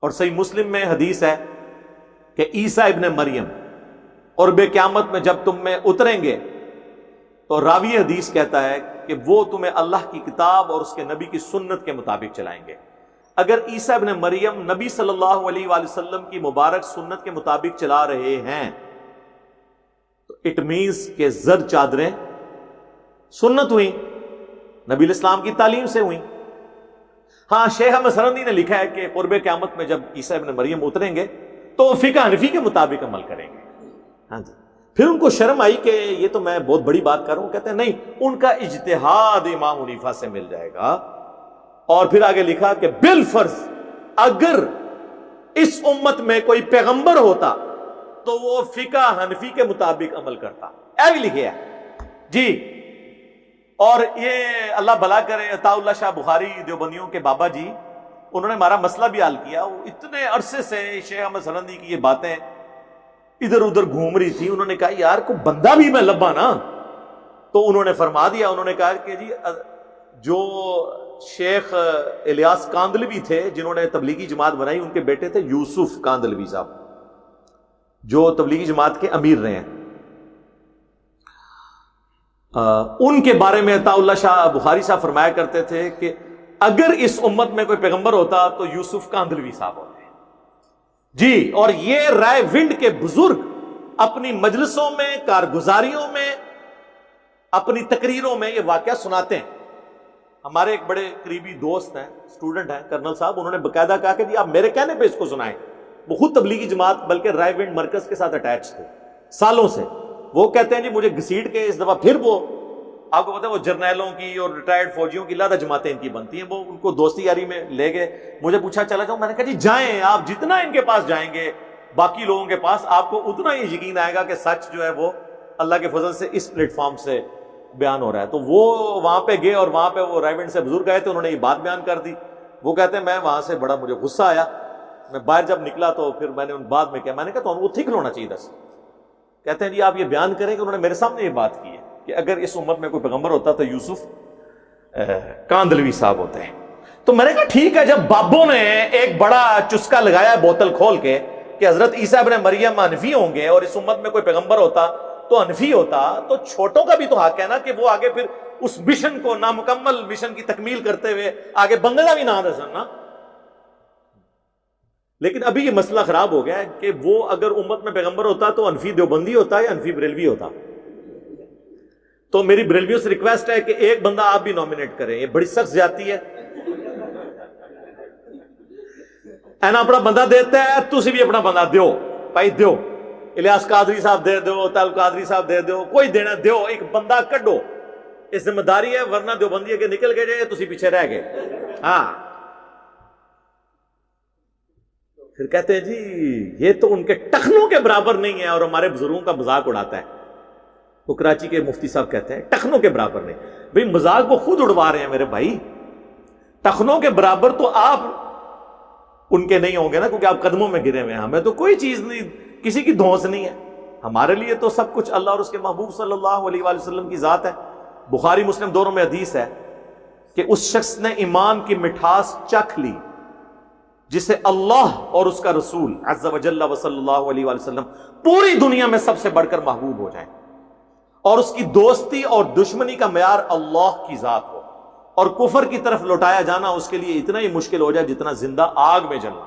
اور صحیح مسلم میں حدیث ہے کہ عیسیٰ ابن مریم قرب قیامت میں جب تم میں اتریں گے تو راوی حدیث کہتا ہے کہ وہ تمہیں اللہ کی کتاب اور اس کے نبی کی سنت کے مطابق چلائیں گے۔ اگر عیسیٰ ابن مریم نبی صلی اللہ علیہ وآلہ وسلم کی مبارک سنت کے مطابق چلا رہے ہیں تو اٹ مینز کہ زر چادریں سنت ہوئی، نبی الاسلام کی تعلیم سے ہوئی۔ ہاں شیخ احمد سرندی نے لکھا ہے کہ قرب قیامت میں جب عیسیٰ ابن مریم اتریں گے تو وہ فقہ حنفی کے مطابق عمل کریں گے۔ ہاں جی، پھر ان کو شرم آئی کہ یہ تو میں بہت بڑی بات کر رہا ہوں، کہتے ہیں نہیں، ان کا اجتہاد امام حنیفہ سے مل جائے گا۔ اور پھر آگے لکھا کہ بالفرض اگر اس امت میں کوئی پیغمبر ہوتا تو وہ فقہ حنفی کے مطابق عمل کرتا، اے بھی لکھے ہے جی۔ اور یہ اللہ بھلا کرے عطا اللہ شاہ بخاری دیوبندیوں کے بابا جی، انہوں نے ہمارا مسئلہ بھی حل کیا۔ وہ اتنے عرصے سے شیخ احمد سرندی کی یہ باتیں ادھر ادھر گھوم رہی تھی، انہوں نے کہا یار کوئی بندہ بھی میں لبا نا، تو انہوں نے فرما دیا، انہوں نے کہا کہ جی جو شیخ الیاس کاندلوی تھے جنہوں نے تبلیغی جماعت بنائی، ان کے بیٹے تھے یوسف کاندلوی صاحب جو تبلیغی جماعت کے امیر رہے ہیں۔ ان کے بارے میں عطا اللہ شاہ بخاری صاحب فرمایا کرتے تھے کہ اگر اس امت میں کوئی پیغمبر ہوتا تو یوسف کاندلوی صاحب ہوتے جی۔ اور یہ رائے ونڈ کے بزرگ اپنی مجلسوں میں، کارگزاریوں میں، اپنی تقریروں میں یہ واقعہ سناتے ہیں۔ ہمارے ایک بڑے قریبی دوست ہیں، اسٹوڈنٹ ہیں، کرنل صاحب، انہوں نے باقاعدہ کہا کہ جی آپ میرے کہنے پہ اس کو سنائیں۔ وہ خود تبلیغی جماعت بلکہ رائے ونڈ مرکز کے ساتھ اٹیچ تھے سالوں سے۔ وہ کہتے ہیں جی مجھے گھسیٹ کے اس دفعہ پھر وہ آپ کو پتا ہے وہ جرنیلوں کی اور ریٹائرڈ فوجیوں کی لادہ جماعتیں ان کی بنتی ہیں، وہ ان کو دوستی یاری میں لے گئے، مجھے پوچھا چلا جاؤں، میں نے کہا جی جائیں، آپ جتنا ان کے پاس جائیں گے باقی لوگوں کے پاس آپ کو اتنا ہی یقین آئے گا کہ سچ جو ہے وہ اللہ کے فضل سے اس پلیٹ فارم سے بیان ہو رہا ہے۔ تو وہ وہاں پہ گئے اور وہاں پہ وہ رائے ونڈ سے بزرگ آئے تھے، انہوں نے یہ بات بیان کر دی۔ وہ کہتے ہیں میں وہاں سے بڑا مجھے غصہ آیا، میں باہر جب نکلا تو پھر میں نے ان بعد میں کیا، میں نے کہا تو وہ ٹھیک ہونا چاہیے دس۔ کہتے ہیں جی آپ یہ بیان کریں کہ انہوں نے میرے سامنے یہ بات کی ہے کہ اگر اس امت میں کوئی پیغمبر ہوتا تو یوسف کاندلوی صاحب ہوتے ہیں۔ تو میں نے کہا ٹھیک ہے، جب بابوں نے ایک بڑا چسکا لگایا ہے بوتل کھول کے کہ حضرت عیسیٰ ابن مریم حنفی ہوں گے اور اس امت میں کوئی پیغمبر ہوتا تو حنفی ہوتا، تو چھوٹوں کا بھی تو حق ہے نا کہ وہ آگے پھر اس مشن کو، نامکمل مشن کی تکمیل کرتے ہوئے آگے بنگلہ بھی نہ دسن نا۔ لیکن ابھی یہ مسئلہ خراب ہو گیا ہے کہ وہ اگر امت میں پیغمبر ہوتا تو حنفی دیوبندی ہوتا یا حنفی بریلوی ہوتا۔ تو میری بریلویوں سے ریکویسٹ ہے کہ ایک بندہ آپ بھی نومینیٹ کریں، یہ بڑی سخت زیادتی ہے۔ اینا اپنا بندہ دیتا ہے، تسی بھی اپنا بندہ دیو، بھائی دیو، الیاس قادری صاحب دے دو، طالب قادری صاحب دے دو، کوئی دینا دیو، ایک بندہ کڈو، یہ ذمہ داری ہے، ورنہ دیوبندی کے نکل گئے جائے تسی پیچھے رہ گئے۔ ہاں پھر کہتے ہیں جی یہ تو ان کے ٹخنوں کے برابر نہیں ہے اور ہمارے بزرگوں کا مذاق اڑاتا ہے۔ وہ کراچی کے مفتی صاحب کہتے ہیں ٹخنوں کے برابر نہیں، بھئی مذاق وہ خود اڑوا رہے ہیں میرے بھائی، ٹخنوں کے برابر تو آپ ان کے نہیں ہوں گے نا، کیونکہ آپ قدموں میں گرے ہوئے ہیں۔ ہمیں تو کوئی چیز نہیں، کسی کی دھونس نہیں ہے، ہمارے لیے تو سب کچھ اللہ اور اس کے محبوب صلی اللہ علیہ وآلہ وسلم کی ذات ہے۔ بخاری مسلم دونوں میں حدیث ہے کہ اس شخص نے ایمان کی مٹھاس چکھ لی جسے اللہ اور اس کا رسول عز و جل و صلی اللہ علیہ وآلہ وسلم پوری دنیا میں سب سے بڑھ کر محبوب ہو جائیں، اور اس کی دوستی اور دشمنی کا معیار اللہ کی ذات ہو، اور کفر کی طرف لوٹایا جانا اس کے لیے اتنا ہی مشکل ہو جائے جتنا زندہ آگ میں جلنا۔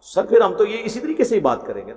سر پھر ہم تو یہ اسی طریقے سے ہی بات کریں گے۔